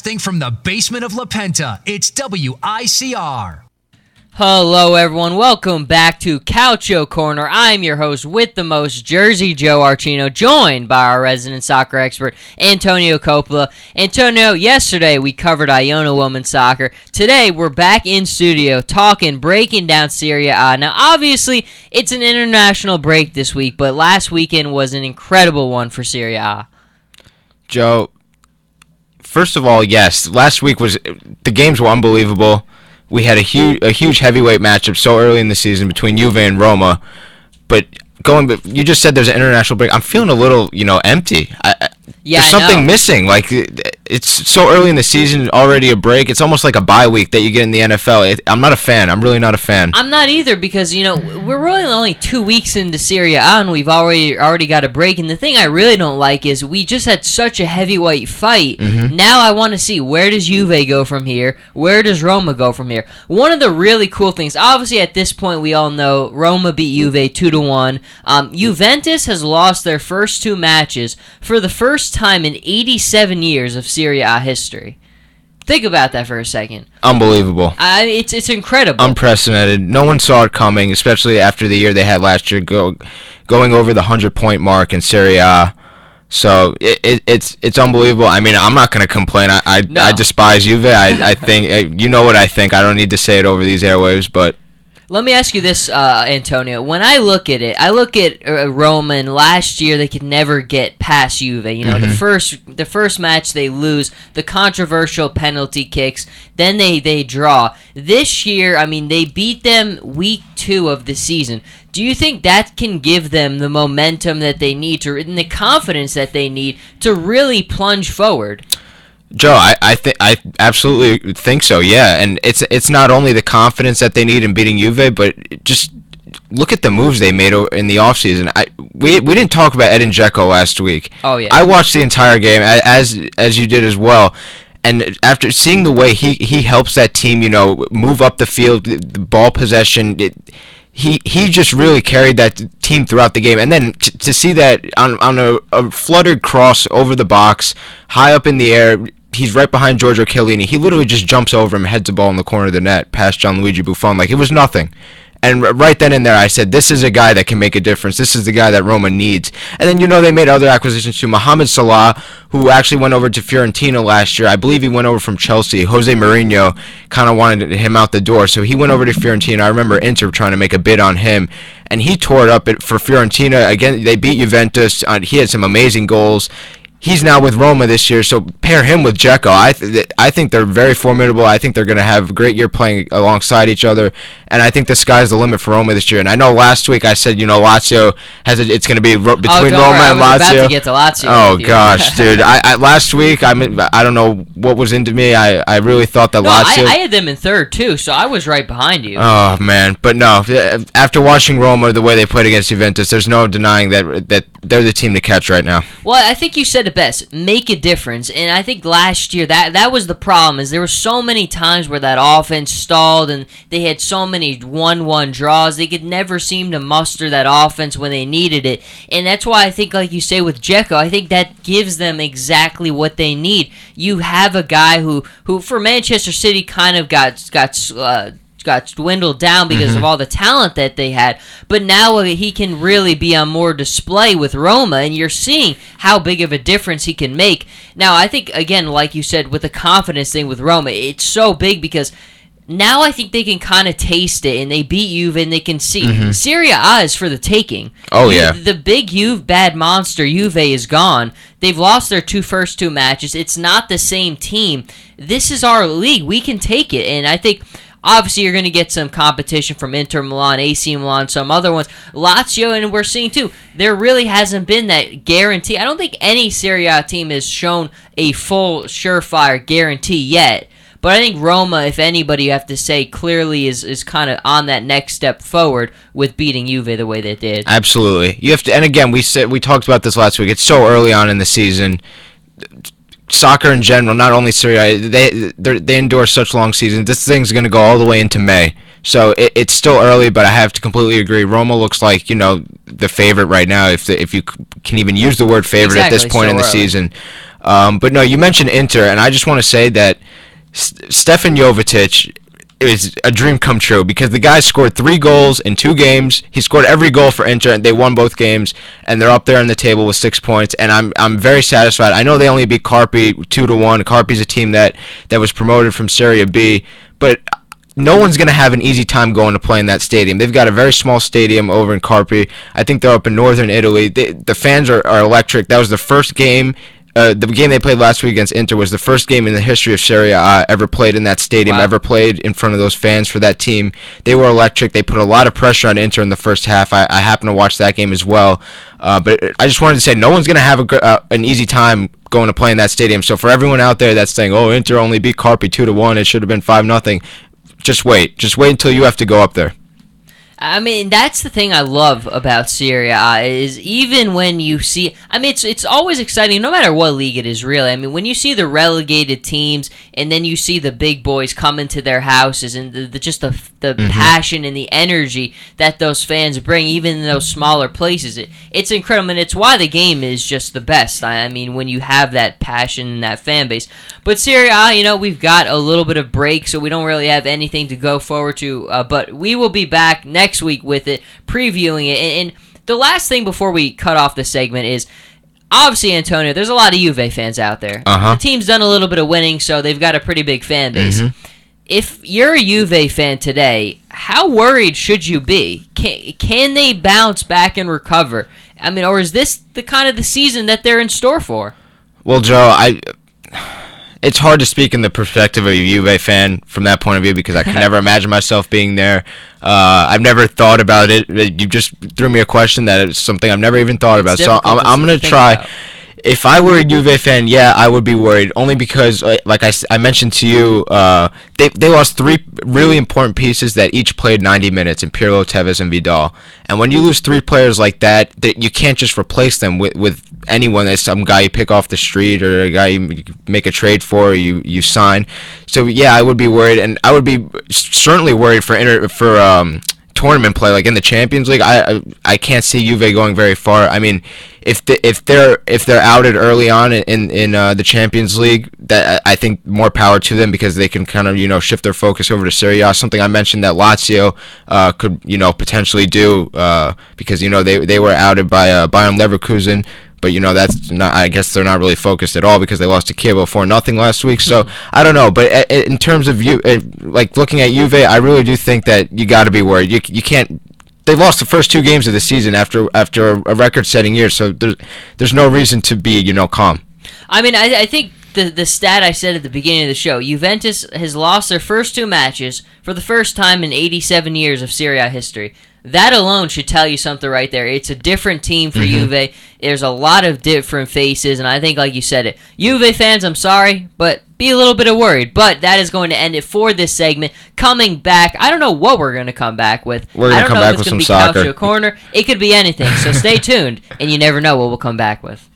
Broadcasting from the basement of La Penta, it's WICR. Hello everyone, welcome back to Calcio Corner. I'm your host with the most, Jersey Joe Archino, joined by our resident soccer expert, Antonio Coppola. Antonio, yesterday we covered Iona women's soccer. Today we're back in studio breaking down Serie A. Now obviously it's an international break this week, but last weekend was an incredible one for Serie A. Joe, first of all, yes, last week the games were unbelievable. We had a huge heavyweight matchup so early in the season between Juve and Roma, but you just said there's an international break. I'm feeling a little, empty. There's something missing. Like, it's so early in the season, already a break. It's almost like a bye week that you get in the NFL. I'm not a fan. I'm really not a fan. I'm not either because, we're really only 2 weeks into Serie A and we've already got a break. And the thing I really don't like is we just had such a heavyweight fight. Mm-hmm. Now I want to see, where does Juve go from here? Where does Roma go from here? One of the really cool things, obviously at this point we all know Roma beat Juve 2-1. Juventus has lost their first 2 matches for the first time in 87 years of Serie A history. Think about that for a second. Unbelievable. It's incredible. Unprecedented. No one saw it coming, especially after the year they had last year, going over the 100-point mark in Serie A. So it's unbelievable. I mean, I'm not going to complain. I despise Juve. I think you know what I think. I don't need to say it over these airwaves, but. Let me ask you this, Antonio. When I look at it, I look at Roma, and last year they could never get past Juve. Mm-hmm. the first match they lose, the controversial penalty kicks, then they draw. This year, they beat them week 2 of the season. Do you think that can give them the momentum that they need and the confidence that they need to really plunge forward? Joe, I absolutely think so. Yeah, and it's not only the confidence that they need in beating Juve, but just look at the moves they made in the offseason. We didn't talk about Edin Dzeko last week. Oh yeah. I watched the entire game as you did as well. And after seeing the way he helps that team, move up the field, the ball possession, he just really carried that team throughout the game. And then to see that on a fluttered cross over the box, high up in the air, he's right behind Giorgio Chiellini. He literally just jumps over him, heads the ball in the corner of the net, past Gianluigi Buffon, like it was nothing. And right then and there, I said, this is a guy that can make a difference. This is the guy that Roma needs. And then, they made other acquisitions too. Mohamed Salah, who actually went over to Fiorentina last year. I believe he went over from Chelsea. Jose Mourinho kind of wanted him out the door, so he went over to Fiorentina. I remember Inter trying to make a bid on him, and he tore it up for Fiorentina. Again, they beat Juventus. He had some amazing goals. He's now with Roma this year, so pair him with Dzeko. I think they're very formidable. I think they're going to have a great year playing alongside each other, and I think the sky's the limit for Roma this year. And I know last week I said, Lazio it's going to be between Roma and Lazio. I was about to get to Lazio. Oh gosh, dude! Last week I don't know what was into me. I really thought that Lazio. I had them in third too, so I was right behind you. Oh man, but no. After watching Roma the way they played against Juventus, there's no denying that they're the team to catch right now. Well, I think you said it best. Make a difference. And I think last year that was the problem, is there were so many times where that offense stalled and they had so many 1-1 draws. They could never seem to muster that offense when they needed it. And that's why I think, like you say with Dzeko, I think that gives them exactly what they need. You have a guy who for Manchester City kind of got dwindled down because of all the talent that they had, but now he can really be on more display with Roma, and you're seeing how big of a difference he can make. Now, I think, again, like you said, with the confidence thing with Roma, it's so big because now I think they can kind of taste it, and they beat Juve, and they can see. Serie A is for the taking. Oh, yeah. The big bad monster Juve is gone. They've lost their first 2 matches. It's not the same team. This is our league. We can take it, and I think obviously you're going to get some competition from Inter Milan, AC Milan, some other ones. Lazio, and we're seeing too, there really hasn't been that guarantee. I don't think any Serie A team has shown a full, surefire guarantee yet. But I think Roma, if anybody, you have to say, clearly is kind of on that next step forward with beating Juve the way they did. Absolutely. You have to, and again, we talked about this last week. It's so early on in the season. Soccer in general, not only Serie A, they endure such long seasons. This thing's going to go all the way into May. So it's still early, but I have to completely agree. Roma looks like, the favorite right now, if you can even use the word favorite at this point in the season. But no, you mentioned Inter, and I just want to say that Stefan Jovetic is a dream come true, because the guy scored 3 goals in 2 games. He scored every goal for Inter, and they won both games, and they're up there in the table with 6 points, and I'm very satisfied. I know they only beat Carpi 2-1. Carpi's a team that was promoted from Serie B, but no one's going to have an easy time going to play in that stadium. They've got a very small stadium over in Carpi. I think they're up in northern Italy. The fans are electric. That was the first game. The game they played last week against Inter was the first game in the history of Serie A ever played in that stadium, ever played in front of those fans for that team. They were electric. They put a lot of pressure on Inter in the first half. I happened to watch that game as well. But I just wanted to say no one's going to have an easy time going to play in that stadium. So for everyone out there that's saying, oh, Inter only beat Carpi 2-1, it should have been 5-0, just wait. Just wait until you have to go up there. I mean, that's the thing I love about Serie A, is even when you see, I mean, it's always exciting, no matter what league it is, really. I mean, when you see the relegated teams, and then you see the big boys come into their houses, and the passion and the energy that those fans bring, even in those smaller places, it's incredible, and it's why the game is just the best. I mean, when you have that passion and that fan base. But Serie A, we've got a little bit of break, so we don't really have anything to go forward to, but we will be back next week with it, previewing it. And the last thing before we cut off the segment is, obviously, Antonio, there's a lot of Juve fans out there. The team's done a little bit of winning, so they've got a pretty big fan base. If you're a Juve fan today, how worried should you be? Can they bounce back and recover? I mean, or is this the kind of the season that they're in store for? Well, Joe, it's hard to speak in the perspective of a Juve fan from that point of view, because I can never imagine myself being there. I've never thought about it. You just threw me a question that is something I've never even thought about. So I'm going to try. If I were a Juve fan, yeah, I would be worried. Only because, like I mentioned to you, they lost 3 really important pieces that each played 90 minutes in Pirlo, Tevez, and Vidal. And when you lose 3 players like that you can't just replace them with anyone. That's some guy you pick off the street, or a guy you make a trade for, or you sign. So yeah, I would be worried, and I would be certainly worried for tournament play, like in the Champions League. I can't see Juve going very far. I mean, if they're outed early on in the Champions League, that I think more power to them, because they can kind of shift their focus over to Serie A. Something I mentioned that Lazio could potentially do, because they were outed by Bayern Leverkusen. But that's not. I guess they're not really focused at all, because they lost to Chievo 4-0 last week. So I don't know. But in terms of looking at Juve, I really do think that you got to be worried. You can't. They lost the first 2 games of the season after a record-setting year. So there's no reason to be calm. I mean, I think the stat I said at the beginning of the show, Juventus has lost their first 2 matches for the first time in 87 years of Serie A history. That alone should tell you something right there. It's a different team for Juve. There's a lot of different faces, and I think, like you said it, Juve fans, I'm sorry, but be a little bit worried. But that is going to end it for this segment. Coming back, I don't know what we're going to come back with. We're going to come back with some soccer. Calcio Corner. It could be anything, so stay tuned, and you never know what we'll come back with.